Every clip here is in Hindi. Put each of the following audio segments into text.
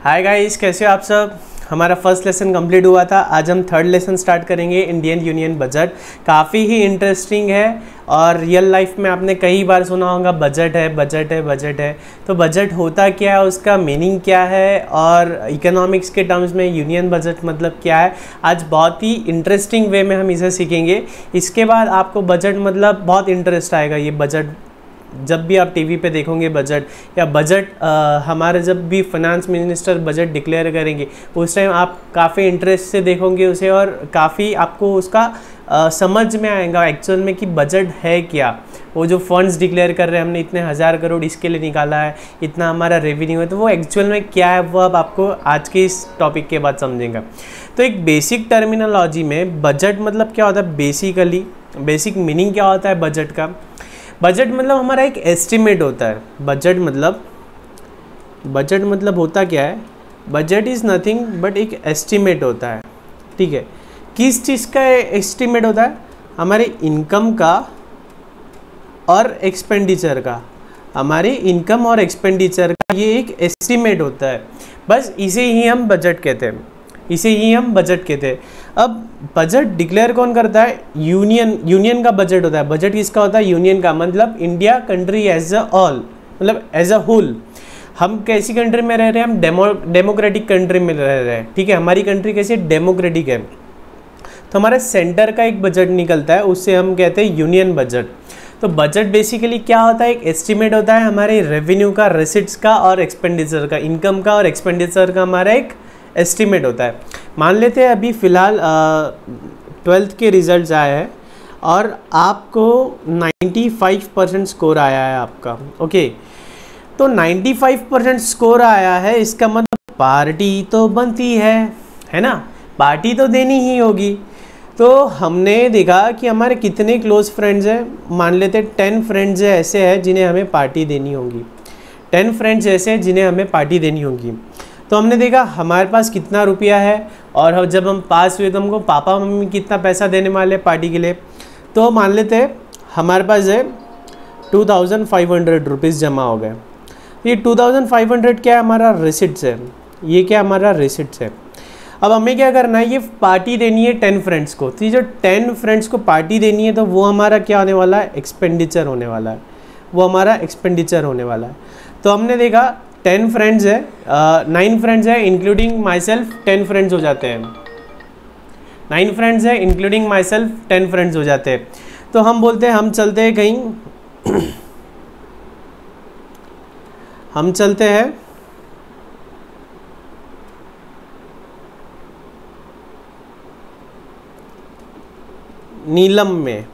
हाय गाइस, कैसे हो आप सब। हमारा फर्स्ट लेसन कंप्लीट हुआ था। आज हम थर्ड लेसन स्टार्ट करेंगे, इंडियन यूनियन बजट। काफ़ी ही इंटरेस्टिंग है और रियल लाइफ में आपने कई बार सुना होगा बजट है बजट है बजट है। तो बजट होता क्या है, उसका मीनिंग क्या है और इकोनॉमिक्स के टर्म्स में यूनियन बजट मतलब क्या है, आज बहुत ही इंटरेस्टिंग वे में हम इसे सीखेंगे। इसके बाद आपको बजट मतलब बहुत इंटरेस्ट आएगा। ये बजट जब भी आप टीवी पे देखोगे बजट या बजट हमारे जब भी फाइनेंस मिनिस्टर बजट डिक्लेयर करेंगे उस टाइम आप काफ़ी इंटरेस्ट से देखोगे उसे और काफ़ी आपको उसका समझ में आएगा एक्चुअल में कि बजट है क्या। वो जो फंड्स डिक्लेयर कर रहे हैं, हमने इतने 1000 करोड़ इसके लिए निकाला है, इतना हमारा रेवेन्यू है, तो वो एक्चुअल में क्या है वो अब आपको आज के इस टॉपिक के बाद समझेंगे। तो एक बेसिक टर्मिनोलॉजी में बजट मतलब क्या होता है, बेसिक मीनिंग क्या होता है बजट का। बजट मतलब हमारा एक एस्टिमेट होता है। बजट मतलब होता क्या है, बजट इज़ नथिंग बट एक एस्टिमेट होता है। ठीक है, किस चीज़ का एस्टिमेट होता है, हमारे इनकम का और एक्सपेंडिचर का। हमारे इनकम और एक्सपेंडिचर का ये एक एस्टिमेट होता है, बस इसे ही हम बजट कहते हैं। अब बजट डिक्लेयर कौन करता है, यूनियन का बजट होता है। बजट किसका होता है, यूनियन का, मतलब India country as a all, मतलब एज अ होल। हम कैसी कंट्री में रह रहे हैं, हम डेमोक्रेटिक कंट्री में रह रहे हैं। ठीक है, हमारी कंट्री कैसी डेमोक्रेटिक है, तो हमारे सेंटर का एक बजट निकलता है, उससे हम कहते हैं यूनियन बजट। तो बजट बेसिकली क्या होता है, एक एस्टिमेट होता है हमारे रेवेन्यू का, रिसिट्स का और एक्सपेंडिचर का, इनकम का और एक्सपेंडिचर का हमारा एक एस्टिमेट होता है। मान लेते हैं अभी फ़िलहाल 12th के रिजल्ट्स आए हैं और आपको 95% स्कोर आया है आपका। ओके, तो 95% स्कोर आया है, इसका मतलब पार्टी तो बनती है ना, पार्टी तो देनी ही होगी। तो हमने देखा कि हमारे कितने क्लोज फ्रेंड्स हैं, मान लेते 10 फ्रेंड्स ऐसे हैं जिन्हें हमें पार्टी देनी होगी। 10 फ्रेंड्स ऐसे हैं जिन्हें हमें पार्टी देनी होगी। तो हमने देखा हमारे पास कितना रुपया है और जब हम पास हुए तो हमको पापा मम्मी कितना पैसा देने वाले पार्टी के लिए। तो मान लेते हैं हमारे पास है 2500 रुपीज़ जमा हो गए। ये 2500 क्या है, हमारा रिसिट्स है। ये क्या हमारा रिसिट्स है। अब हमें क्या करना है, ये पार्टी देनी है 10 फ्रेंड्स को। तो ये जो 10 फ्रेंड्स को पार्टी देनी है तो वो हमारा क्या होने वाला है, एक्सपेंडिचर होने वाला है। वो हमारा एक्सपेंडिचर होने वाला है। तो हमने देखा 10 फ्रेंड्स है, 9 फ्रेंड्स है इंक्लूडिंग माई सेल्फ 10 फ्रेंड्स हो जाते हैं। 9 फ्रेंड्स है इंक्लूडिंग माई सेल्फ 10 फ्रेंड्स हो जाते हैं। तो हम बोलते हैं हम चलते हैं कहीं हम चलते हैं नीलम में।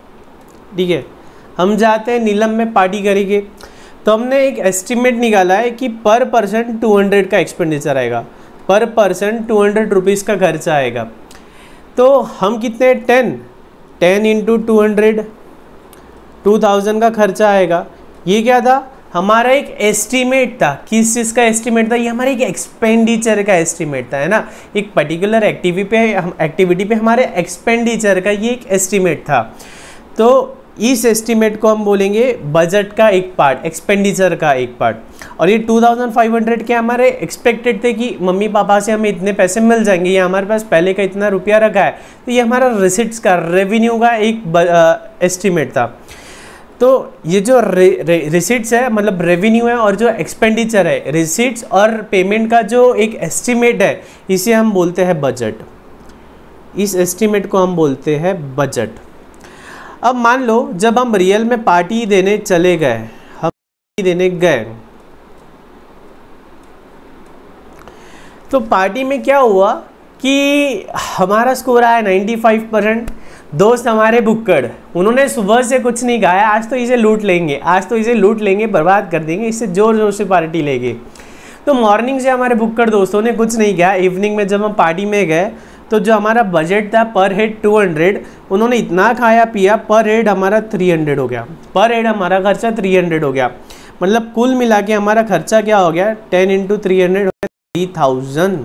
ठीक है, हम जाते हैं नीलम में पार्टी करेंगे। तो हमने एक एस्टिमेट निकाला है कि पर पर्सन 200 का एक्सपेंडिचर आएगा, पर पर्सन 200 रुपीज़ का खर्चा आएगा। तो हम कितने 10 इंटू 200 2000 का खर्चा आएगा। ये क्या था, हमारा एक एस्टिमेट था। किस चीज़ का एस्टिमेट था, ये हमारे एक एक्सपेंडिचर का एस्टिमेट था, है ना। एक पर्टिकुलर एक्टिविटी पे हमारे एक्सपेंडिचर का ये एक एस्टिमेट था। तो इस एस्टिमेट को हम बोलेंगे बजट का एक पार्ट, एक्सपेंडिचर का एक पार्ट। और ये 2500 के हमारे एक्सपेक्टेड थे कि मम्मी पापा से हमें इतने पैसे मिल जाएंगे, ये हमारे पास पहले का इतना रुपया रखा है। तो ये हमारा रिसिट्स का, रेवेन्यू का एक एस्टिमेट था। तो ये जो रिसिट्स है मतलब रेवेन्यू है, और जो एक्सपेंडिचर है, रिसिट्स और पेमेंट का जो एक एस्टिमेट है, इसे हम बोलते हैं बजट। इस एस्टिमेट को हम बोलते हैं बजट। अब मान लो जब हम रियल में पार्टी देने चले गए, हम पार्टी देने गए, तो पार्टी में क्या हुआ कि हमारा स्कोर आया 95%। दोस्त हमारे भुक्कड़, उन्होंने सुबह से कुछ नहीं खाया, आज तो इसे लूट लेंगे, बर्बाद कर देंगे, इससे जोर जोर से पार्टी लेंगे। तो मॉर्निंग से हमारे भुक्कड़ दोस्तों ने कुछ नहीं खाया। इवनिंग में जब हम पार्टी में गए तो जो हमारा बजट था पर हेड 200, उन्होंने इतना खाया पिया, पर हेड हमारा 300 हो गया। पर हेड हमारा खर्चा 300 हो गया। मतलब कुल मिला के हमारा खर्चा क्या हो गया, 10 इंटू 300 3000।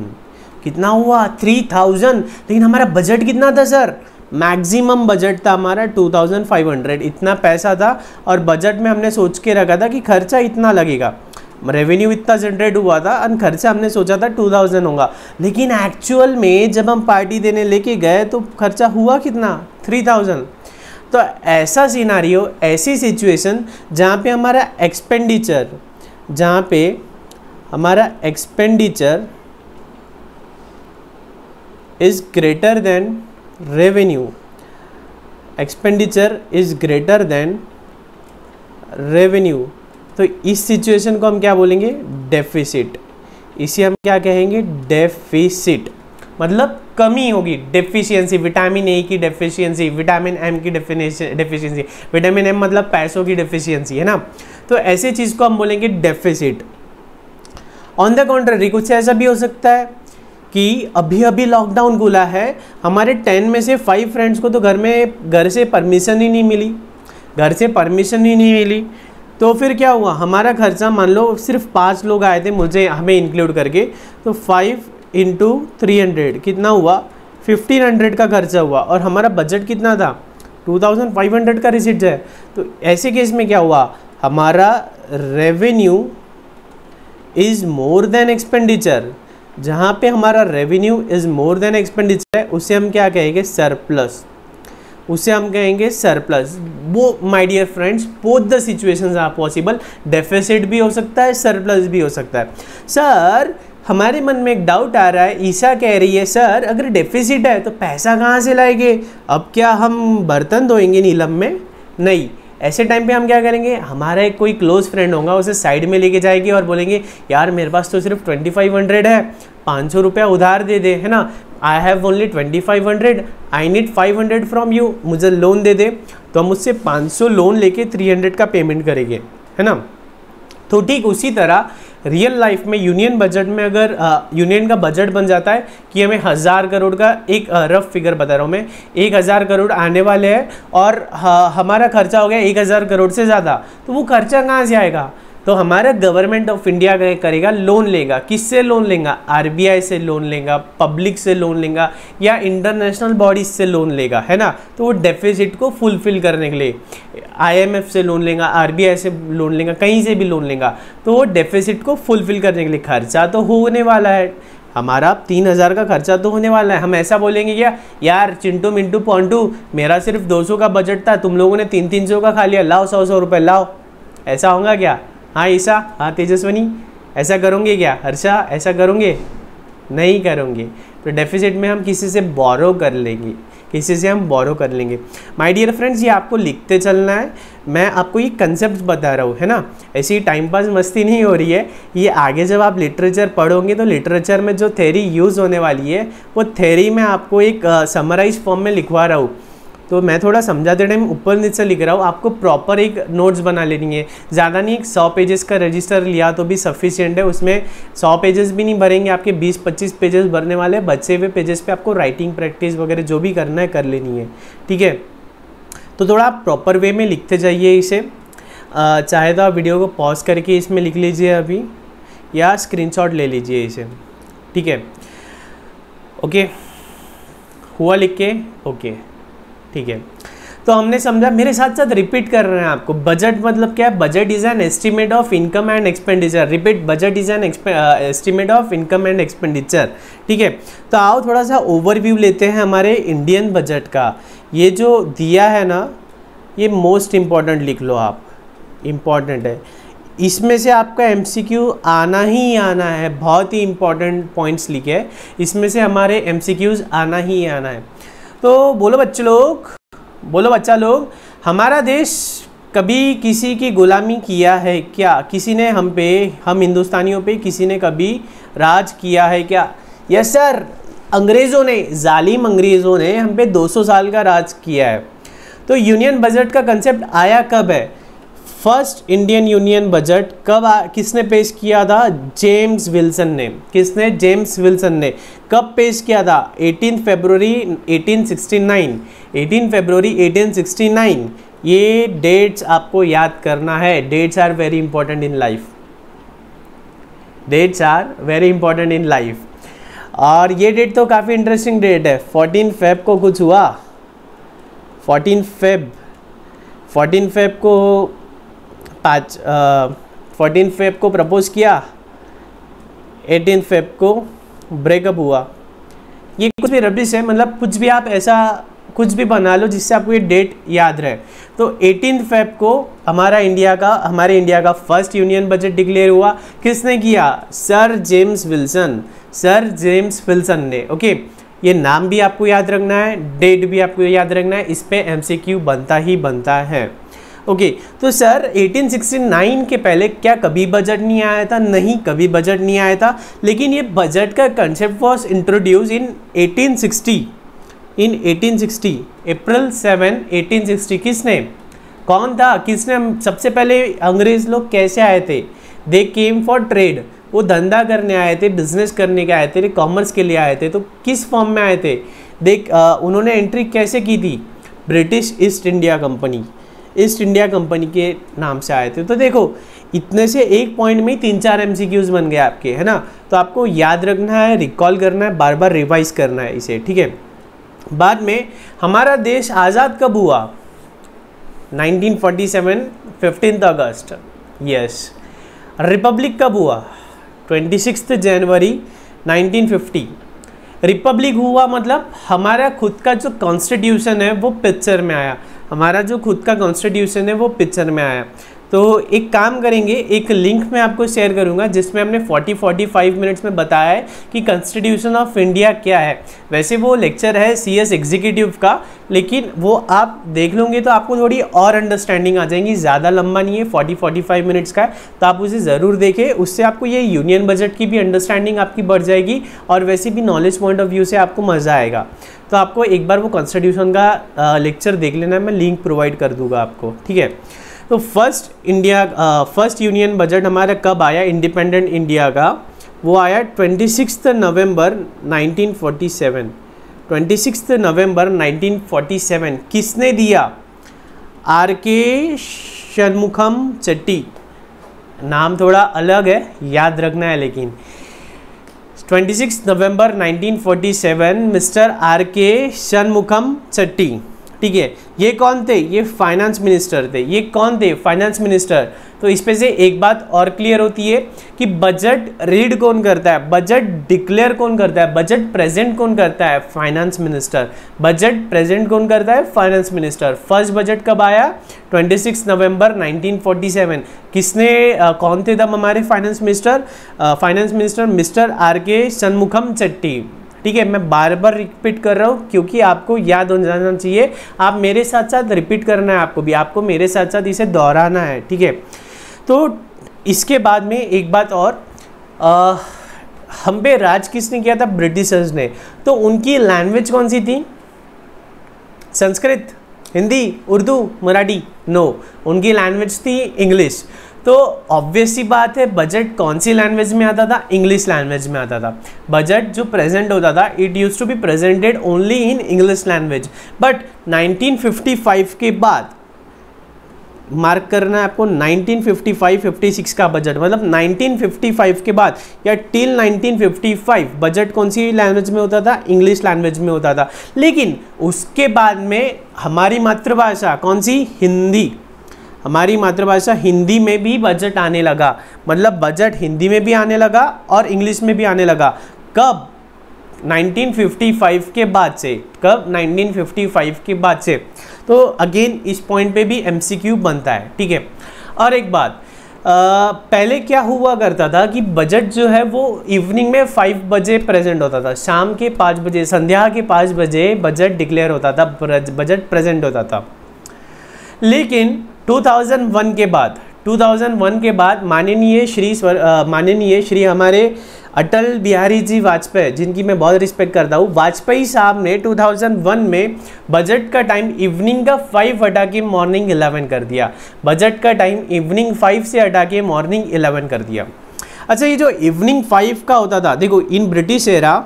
कितना हुआ, 3000। लेकिन हमारा बजट कितना था सर, मैक्सिमम बजट था हमारा 2500, इतना पैसा था। और बजट में हमने सोच के रखा था कि खर्चा इतना लगेगा। रेवेन्यू इतना जनरेट हुआ था और खर्चा हमने सोचा था 2000 होगा, लेकिन एक्चुअल में जब हम पार्टी देने लेके गए तो खर्चा हुआ कितना, 3000। तो ऐसा सिनारियो, ऐसी सिचुएशन जहाँ पे हमारा expenditure is greater than revenue, expenditure is greater than revenue, तो इस सिचुएशन को हम क्या बोलेंगे, डेफिसिट। इसे हम क्या कहेंगे, डेफिसिट, मतलब कमी होगी, डेफिशिएंसी, विटामिन ए की डेफिशिएंसी, विटामिन एम की डेफिशिएंसी, विटामिन एम मतलब पैसों की डेफिशिएंसी, है ना। तो ऐसे चीज़ को हम बोलेंगे डेफिसिट। ऑन द कॉन्ट्ररी कुछ ऐसा भी हो सकता है कि अभी अभी लॉकडाउन खुला है, हमारे 10 में से 5 फ्रेंड्स को तो घर से परमिशन ही नहीं मिली, तो फिर क्या हुआ, हमारा खर्चा मान लो सिर्फ 5 लोग आए थे हमें इंक्लूड करके, तो 5 × 300 कितना हुआ, 1500 का खर्चा हुआ, और हमारा बजट कितना था, 2500 का रिसीट है। तो ऐसे केस में क्या हुआ, हमारा revenue is more than expenditure. जहाँ पे हमारा revenue is more than expenditure है उसे हम क्या कहेंगे, सरप्लस, वो my dear friends both the situations are possible, deficit भी हो सकता है, सरप्लस भी हो सकता है। सर हमारे मन में एक डाउट आ रहा है, ईशा कह रही है सर अगर डेफिसिट है तो पैसा कहाँ से लाएंगे, अब क्या हम बर्तन धोएंगे नीलम में, नहीं। ऐसे टाइम पे हम क्या करेंगे, हमारा एक कोई क्लोज फ्रेंड होगा, उसे साइड में लेके जाएंगे और बोलेंगे यार मेरे पास तो सिर्फ 2500 है, 500 रुपया उधार दे दे, है ना, I have only 2500, I need 500 from you, मुझे लोन दे दे। तो हम उससे 500 लोन लेके 300 का पेमेंट करेंगे, है ना। तो ठीक उसी तरह रियल लाइफ में यूनियन बजट में अगर यूनियन का बजट बन जाता है कि हमें 1000 करोड़ का, एक रफ फिगर बता रहा हूँ मैं, 1000 करोड़ आने वाले हैं और हमारा खर्चा हो गया 1000 करोड़ से ज़्यादा, तो वो खर्चा कहाँ से आएगा, तो हमारा गवर्नमेंट ऑफ इंडिया करेगा, लोन लेगा। किससे लोन लेगा, आरबीआई से लोन लेगा, पब्लिक से लोन लेगा, या इंटरनेशनल बॉडीज से लोन लेगा, है ना। तो वो डेफिसिट को फुलफिल करने के लिए आईएमएफ से लोन लेगा, आरबीआई से लोन लेगा, कहीं से भी लोन लेगा, तो वो डेफिसिट को फुलफिल करने के लिए खर्चा तो होने वाला है, हमारा 3000 का खर्चा तो होने वाला है। हम ऐसा बोलेंगे क्या, यार चिंटू मिंटू पॉन्टू मेरा सिर्फ 200 का बजट था, तुम लोगों ने 300 का खा लिया, लाओ 100 रुपये लाओ, ऐसा होगा क्या। हाँ ईशा, हाँ तेजस्वनी, ऐसा करोगे क्या, हर्षा ऐसा करोगे, नहीं करोगे। तो डेफिसिट में हम किसी से बोरो कर लेंगे, माय डियर फ्रेंड्स, ये आपको लिखते चलना है, मैं आपको ये कंसेप्ट बता रहा हूँ, है ना, ऐसी ही टाइम पास मस्ती नहीं हो रही है। ये आगे जब आप लिटरेचर पढ़ोगे तो लिटरेचर में जो थ्योरी यूज़ होने वाली है वो थ्योरी मैं आपको एक समराइज फॉर्म में लिखवा रहा हूँ, तो मैं थोड़ा समझाते टाइम ऊपर नीचे लिख रहा हूँ, आपको प्रॉपर एक नोट्स बना लेनी है, ज़्यादा नहीं, 100 पेजेस का रजिस्टर लिया तो भी सफिशिएंट है, उसमें 100 पेजेस भी नहीं भरेंगे, आपके 20-25 पेजेस भरने वाले, बचे हुए पेजेस पे आपको राइटिंग प्रैक्टिस वगैरह जो भी करना है कर लेनी है, ठीक है। तो थोड़ा आप प्रॉपर वे में लिखते जाइए इसे, चाहे तो आप वीडियो को पॉज करके इसमें लिख लीजिए अभी, या स्क्रीनशॉट ले लीजिए इसे, ठीक है। ओके, हुआ लिख के, ओके ठीक है। तो हमने समझा, मेरे साथ साथ रिपीट कर रहे हैं आपको, बजट मतलब क्या है, budget is an estimate of income and expenditure, repeat, budget is an estimate of income and expenditure, ठीक है। तो आओ थोड़ा सा ओवरव्यू लेते हैं हमारे इंडियन बजट का। ये जो दिया है ना, ये मोस्ट इम्पॉर्टेंट लिख लो आप, इम्पॉर्टेंट है, इसमें से आपका एमसीक्यू आना ही आना है, बहुत ही इंपॉर्टेंट पॉइंट्स लिखे हैं, इसमें से हमारे एमसीक्यूज आना ही आना है। तो बोलो बच्चा लोग, हमारा देश कभी किसी की गुलामी किया है क्या, किसी ने हम हिंदुस्तानियों पे किसी ने कभी राज किया है क्या। यस सर, अंग्रेज़ों ने, जालिम अंग्रेज़ों ने हम पे 200 साल का राज किया है। तो यूनियन बजट का कंसेप्ट आया कब है, फर्स्ट इंडियन यूनियन बजट किसने पेश किया था, जेम्स विल्सन ने। किसने, जेम्स विल्सन ने। कब पेश किया था, 18 फरवरी 1869, 18 फरवरी 1869। ये डेट्स आपको याद करना है, dates are very important in life, dates are very important in life. और ये डेट तो काफ़ी इंटरेस्टिंग डेट है, 14 फेब को कुछ हुआ, 14 फेब को 14 फेब को प्रपोज किया, 18 फेब को ब्रेकअप हुआ। ये कुछ भी रबिश है, मतलब कुछ भी आप ऐसा कुछ भी बना लो जिससे आपको ये डेट याद रहे। तो 18 फेब को हमारे इंडिया का फर्स्ट यूनियन बजट डिक्लेयर हुआ। किसने किया? Sir James Wilson, sir James Wilson ने। ओके, ये नाम भी आपको याद रखना है, डेट भी आपको याद रखना है, इस पे MCQ बनता ही बनता है। ओके, तो सर 1869 के पहले क्या कभी बजट नहीं आया था? नहीं, कभी बजट नहीं आया था, लेकिन ये बजट का कंसेप्ट वॉज इंट्रोड्यूस इन 1860, अप्रैल 7, 1860। किसने, कौन था, किसने सबसे पहले अंग्रेज लोग कैसे आए थे? दे केम फॉर ट्रेड, वो धंधा करने आए थे, बिजनेस करने के आए थे, कॉमर्स के लिए आए थे। तो किस फॉर्म में आए थे? उन्होंने एंट्री कैसे की थी? ब्रिटिश ईस्ट इंडिया कंपनी के नाम से आए थे। तो देखो, इतने से एक पॉइंट में 3-4 MCQs बन गए आपके, है ना। तो आपको याद रखना है, रिकॉल करना है, बार बार रिवाइज करना है इसे, ठीक है। बाद में हमारा देश आज़ाद कब हुआ? 1947, 15 अगस्त। यस। रिपब्लिक कब हुआ? 26 जनवरी 1950। रिपब्लिक हुआ मतलब हमारा खुद का जो कॉन्स्टिट्यूशन है वो पिक्चर में आया, तो एक काम करेंगे, एक लिंक मैं आपको शेयर करूंगा जिसमें हमने 40-45 मिनट्स में बताया है कि कॉन्स्टिट्यूशन ऑफ इंडिया क्या है। वैसे वो लेक्चर है CS एग्जीक्यूटिव का, लेकिन वो आप देख लोगे तो आपको थोड़ी और अंडरस्टैंडिंग आ जाएगी। ज़्यादा लंबा नहीं है, 40-45 मिनट्स का है, तो आप उसे ज़रूर देखें। उससे आपको ये यूनियन बजट की भी अंडरस्टैंडिंग आपकी बढ़ जाएगी और वैसे भी नॉलेज पॉइंट ऑफ व्यू से आपको मज़ा आएगा। तो आपको एक बार वो कॉन्स्टिट्यूशन का लेक्चर देख लेना, मैं लिंक प्रोवाइड कर दूंगा आपको, ठीक है। तो फर्स्ट यूनियन बजट हमारा कब आया इंडिपेंडेंट इंडिया का? वो आया 26 नवंबर 1947। 26 नवंबर 1947। किसने दिया? RK षणमुखम चेट्टी। नाम थोड़ा अलग है, याद रखना है लेकिन। 26 नवंबर 1947, मिस्टर RK षणमुखम चेट्टी, ठीक है। ये कौन थे? ये फाइनेंस मिनिस्टर थे। ये कौन थे? Finance minister. तो इस पे से एक बात और क्लियर होती है कि बजट रीड कौन करता है, बजट डिक्लेयर कौन करता है, बजट प्रेजेंट कौन करता है? Finance minister. बजट प्रेजेंट कौन करता है? Finance minister. फर्स्ट बजट कब आया? 26 नवंबर 1947। किसने कौन थे तब हमारे finance minister? Mister RK Shanmukham Chetty, ठीक है। मैं बार बार रिपीट कर रहा हूँ क्योंकि आपको याद हो जाना चाहिए। आप मेरे साथ साथ रिपीट करना है, आपको मेरे साथ साथ इसे दोहराना है, ठीक है। तो इसके बाद में एक बात और, हम पे राज किसने किया था? ब्रिटिशर्स ने। तो उनकी लैंग्वेज कौन सी थी? संस्कृत, हिंदी, उर्दू, मराठी? नो, उनकी लैंग्वेज थी इंग्लिश। तो ऑब्वियस सी बात है, बजट कौन सी लैंग्वेज में आता था? इंग्लिश लैंग्वेज में आता था। बजट जो प्रेजेंट होता था, it used to be presented only in English language. But 1955 के बाद, मार्क करना है आपको, 1955-56 का बजट, मतलब 1955 के बाद या टिल 1955 बजट कौन सी लैंग्वेज में होता था? इंग्लिश लैंग्वेज में होता था। लेकिन उसके बाद में हमारी मातृभाषा कौन सी? हिंदी। हमारी मातृभाषा हिंदी में भी बजट आने लगा, मतलब बजट हिंदी में भी आने लगा और इंग्लिश में भी आने लगा। कब? 1955 के बाद से। कब? 1955 के बाद से। तो अगेन इस पॉइंट पे भी MCQ बनता है, ठीक है। और एक बात, पहले क्या हुआ करता था कि बजट जो है वो इवनिंग में 5 बजे प्रेजेंट होता था, शाम के 5 बजे, संध्या के 5 बजे बजट डिक्लेयर होता था, बजट प्रेजेंट होता था। लेकिन 2001 के बाद माननीय श्री हमारे अटल बिहारी जी वाजपेयी, जिनकी मैं बहुत रिस्पेक्ट करता हूँ, वाजपेयी साहब ने 2001 में बजट का टाइम इवनिंग का 5 हटा के मॉर्निंग 11 कर दिया। बजट का टाइम इवनिंग 5 से हटा के मॉर्निंग 11 कर दिया। अच्छा, ये जो इवनिंग 5 का होता था, देखो in British era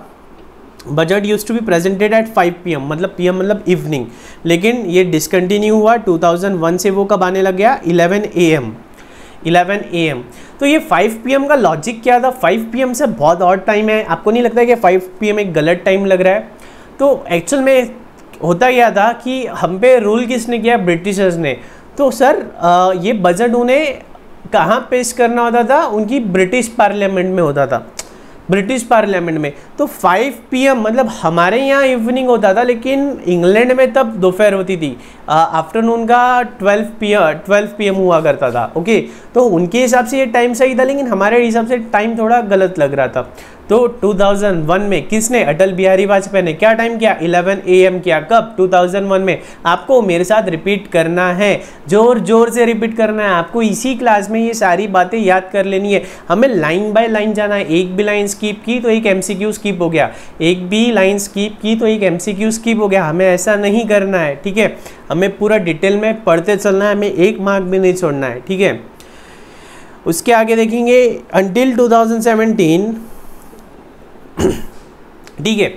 budget use to be presented at 5 PM, मतलब PM मतलब इवनिंग, लेकिन ये डिसकंटिन्यू हुआ 2001 से। वो कब आने लग गया? 11 AM। तो ये 5 PM का लॉजिक क्या था? 5 PM से बहुत और टाइम है, आपको नहीं लगता है कि 5 PM एक गलत टाइम लग रहा है? तो एक्चुअल में होता क्या था कि हम पे रूल किसने किया? ब्रिटिशर्स ने। तो सर ये बजट उन्हें कहाँ पेश करना होता था, उनकी ब्रिटिश पार्लियामेंट में होता था, ब्रिटिश पार्लियामेंट में। तो 5 PM मतलब हमारे यहाँ इवनिंग होता था, लेकिन इंग्लैंड में तब दोपहर होती थी, आफ्टरनून का 12 PM हुआ करता था। ओके, तो उनके हिसाब से ये टाइम सही था, लेकिन हमारे हिसाब से टाइम थोड़ा गलत लग रहा था। तो 2001 में किसने, अटल बिहारी वाजपेयी ने क्या टाइम किया, 11 AM किया। कब, 2001 में। आपको मेरे साथ रिपीट करना है, जोर जोर से रिपीट करना है आपको, इसी क्लास में ये सारी बातें याद कर लेनी है। हमें लाइन बाय लाइन जाना है, एक भी लाइन स्किप की तो एक MCQ स्किप हो गया, एक भी लाइन स्किप की तो एक MCQ स्किप हो गया। हमें ऐसा नहीं करना है, ठीक है। हमें पूरा डिटेल में पढ़ते चलना है, हमें एक मार्क भी नहीं छोड़ना है, ठीक है। उसके आगे देखेंगे अंटिल 2017, ठीक है।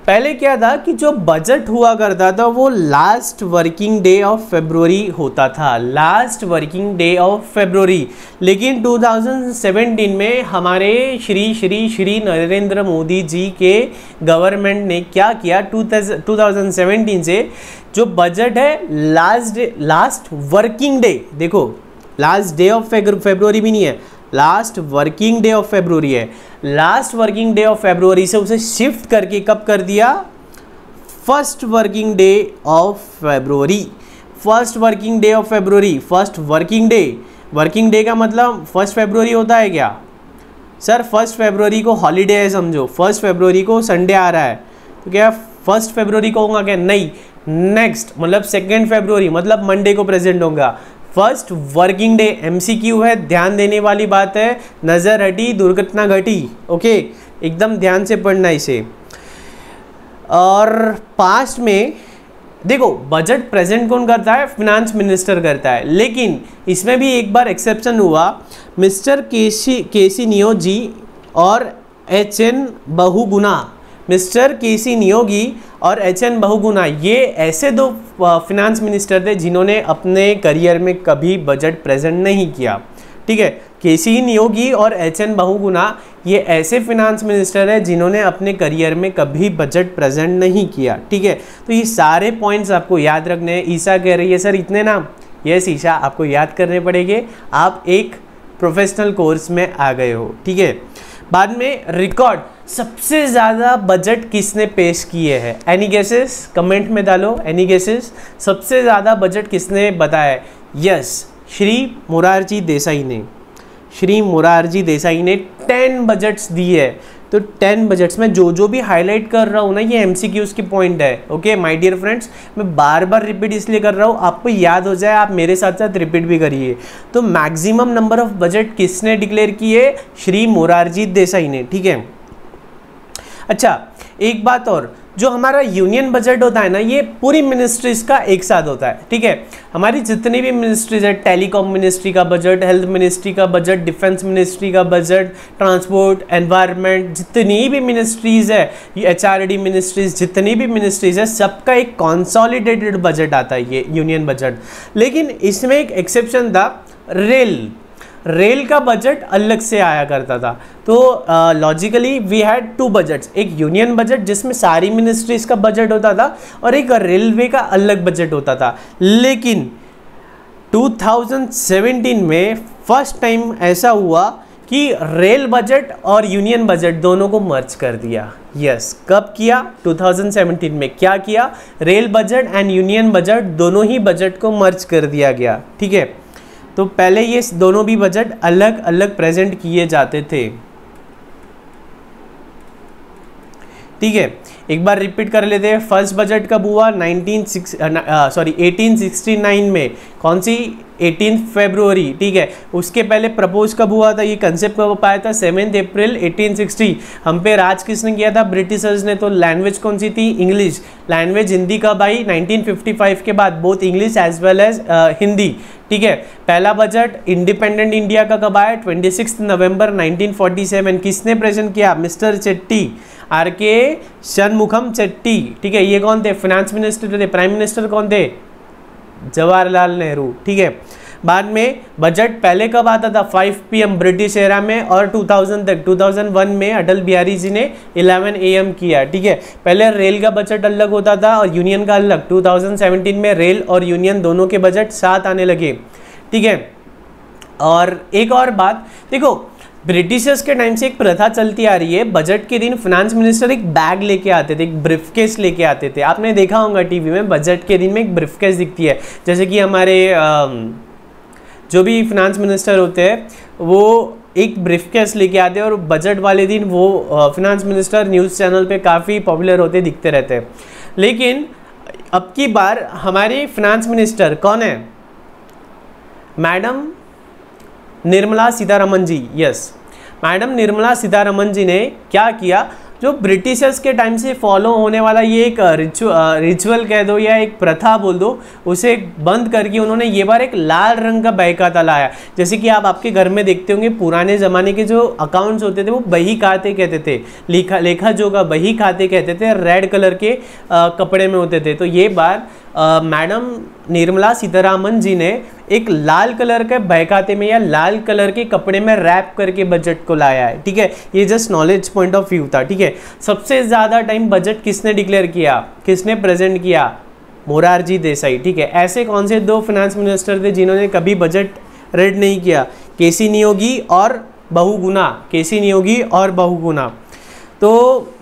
पहले क्या था कि जो बजट हुआ करता था वो लास्ट वर्किंग डे ऑफ फरवरी होता था, लास्ट वर्किंग डे ऑफ फरवरी। लेकिन 2017 में हमारे श्री नरेंद्र मोदी जी के गवर्नमेंट ने क्या किया, 2017 से जो बजट है लास्ट वर्किंग डे, देखो लास्ट डे ऑफ फरवरी भी नहीं है, last working day of February है। Last working day of February से उसे शिफ्ट करके कब कर दिया, first working day of February, first working day of February, first working day. Working day का मतलब 1 फरवरी होता है क्या सर? 1 फरवरी को हॉलीडे है समझो, 1 फरवरी को संडे आ रहा है, तो क्या 1 फरवरी को होगा क्या? नहीं, नेक्स्ट मतलब 2 फरवरी मतलब मंडे को प्रेजेंट होगा। फर्स्ट वर्किंग डे MCQ है, ध्यान देने वाली बात है, नज़र हटी दुर्घटना घटी। ओके, एकदम ध्यान से पढ़ना इसे। और पास्ट में देखो बजट प्रेजेंट कौन करता है, फिनांस मिनिस्टर करता है, लेकिन इसमें भी एक बार एक्सेप्शन हुआ, मिस्टर केसी नियोजी और HN बहुगुणा, मिस्टर केसी नियोगी और HN बहुगुणा, ये ऐसे दो फिनांस मिनिस्टर थे जिन्होंने अपने करियर में कभी बजट प्रेजेंट नहीं किया, ठीक है। केसी नियोगी और HN बहुगुणा ये ऐसे फिनांस मिनिस्टर है जिन्होंने अपने करियर में कभी बजट प्रेजेंट नहीं किया, ठीक है। तो ये सारे पॉइंट्स आपको याद रखने हैं। ईशा कह रही है सर इतने नाम, यस ईशा आपको याद करने पड़ेंगे, आप एक प्रोफेशनल कोर्स में आ गए हो, ठीक है। बाद में रिकॉर्ड, सबसे ज़्यादा बजट किसने पेश किए हैं? एनी गेसेस कमेंट में डालो, एनी गेसेस, सबसे ज़्यादा बजट किसने बताया? यस, श्री मोरारजी देसाई ने, श्री मोरारजी देसाई ने 10 बजट्स दिए है। तो 10 बजट्स में जो भी हाईलाइट कर रहा हूँ ना, ये MCQs की पॉइंट है। ओके माय डियर फ्रेंड्स, मैं बार बार रिपीट इसलिए कर रहा हूँ आपको याद हो जाए, आप मेरे साथ साथ रिपीट भी करिए। तो मैक्सिमम नंबर ऑफ बजट किसने डिक्लेयर किए? श्री मोरारजी देसाई ने, ठीक है। अच्छा एक बात और, जो हमारा यूनियन बजट होता है ना, ये पूरी मिनिस्ट्रीज का एक साथ होता है, ठीक है। हमारी जितनी भी मिनिस्ट्रीज है, टेलीकॉम मिनिस्ट्री का बजट, हेल्थ मिनिस्ट्री का बजट, डिफेंस मिनिस्ट्री का बजट, ट्रांसपोर्ट, एनवायरनमेंट, जितनी भी मिनिस्ट्रीज है, ये HRD मिनिस्ट्रीज, जितनी भी मिनिस्ट्रीज है, सबका एक कॉन्सॉलिडेटेड बजट आता है, ये यूनियन बजट। लेकिन इसमें एक एक्सेप्शन था, रेल का बजट अलग से आया करता था। तो लॉजिकली वी हैड 2 बजट्स, एक यूनियन बजट जिसमें सारी मिनिस्ट्रीज का बजट होता था और एक रेलवे का अलग बजट होता था। लेकिन 2017 में फर्स्ट टाइम ऐसा हुआ कि रेल बजट और यूनियन बजट दोनों को मर्ज कर दिया। यस, कब किया? 2017 में। क्या किया? Rail budget and union budget दोनों ही बजट को मर्ज कर दिया गया, ठीक है। तो पहले ये दोनों भी बजट अलग अलग प्रेजेंट किए जाते थे, ठीक है। एक बार रिपीट कर लेते हैं, फर्स्ट बजट कब हुआ? 1869 में। कौन सी? 18 फरवरी, ठीक है। उसके पहले प्रपोज कब हुआ था? ये कंसेप्ट कब पाया था? 7 अप्रैल 1860। हम पे राज किसने किया था? ब्रिटिशर्स ने। तो लैंग्वेज कौन सी थी? इंग्लिश। लैंग्वेज हिंदी कब आई? 1955 के बाद, both English as well as Hindi, ठीक है। पहला बजट इंडिपेंडेंट इंडिया का कब आया? 26 नवंबर 1947। किसने प्रेजेंट किया? मिस्टर चेट्टी, RK शनमुखम चेट्टी, ठीक है। ये कौन थे? फाइनेंस मिनिस्टर थे। प्राइम मिनिस्टर कौन थे? जवाहरलाल नेहरू, ठीक है। बाद में बजट पहले कब आता था? 5 PM ब्रिटिश एरा में, और 2000 तक, 2001 में अटल बिहारी जी ने 11 AM किया, ठीक है। पहले रेल का बजट अलग होता था और यूनियन का अलग। 2017 में रेल और यूनियन दोनों के बजट साथ आने लगे, ठीक है। और एक और बात देखो, ब्रिटिशर्स के टाइम से एक प्रथा चलती आ रही है, बजट के दिन फाइनेंस मिनिस्टर एक बैग लेके आते थे, एक ब्रीफकेस लेके आते थे। आपने देखा होगा टीवी में बजट के दिन में एक ब्रीफकेस दिखती है, जैसे कि हमारे जो भी फाइनेंस मिनिस्टर होते हैं वो एक ब्रीफकेस लेके आते हैं, और बजट वाले दिन वो फाइनेंस मिनिस्टर न्यूज़ चैनल पे काफ़ी पॉपुलर होते दिखते रहते हैं। लेकिन अब की बार हमारे फाइनेंस मिनिस्टर कौन है? मैडम निर्मला सीतारमन जी। यस, मैडम निर्मला सीतारमन जी ने क्या किया, जो ब्रिटिशर्स के टाइम से फॉलो होने वाला ये एक रिचुअल कह दो या एक प्रथा बोल दो, उसे बंद करके उन्होंने ये बार एक लाल रंग का बही खाता लाया। जैसे कि आप आपके घर में देखते होंगे, पुराने ज़माने के जो अकाउंट्स होते थे वो बही खाते कहते थे, लेखा जोखा बही खाते कहते थे, रेड कलर के कपड़े में होते थे। तो ये बार मैडम निर्मला सीतारमन जी ने एक लाल कलर के बहकाते में या लाल कलर के कपड़े में रैप करके बजट को लाया है। ठीक है, ये just knowledge point of view था। ठीक है, सबसे ज़्यादा टाइम बजट किसने डिक्लेयर किया, किसने प्रेजेंट किया? मोरारजी देसाई। ठीक है, ऐसे कौन से दो फाइनेंस मिनिस्टर थे जिन्होंने कभी बजट रीड नहीं किया? केसी नियोगी और बहुगुणा, केसी नियोगी और बहुगुणा। तो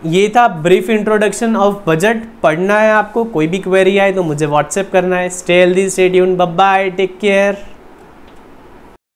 ये था ब्रीफ इंट्रोडक्शन ऑफ बजट। पढ़ना है आपको, कोई भी क्वेरी आए तो मुझे व्हाट्सएप करना है। Stay healthy, stay tuned, bye bye, take care.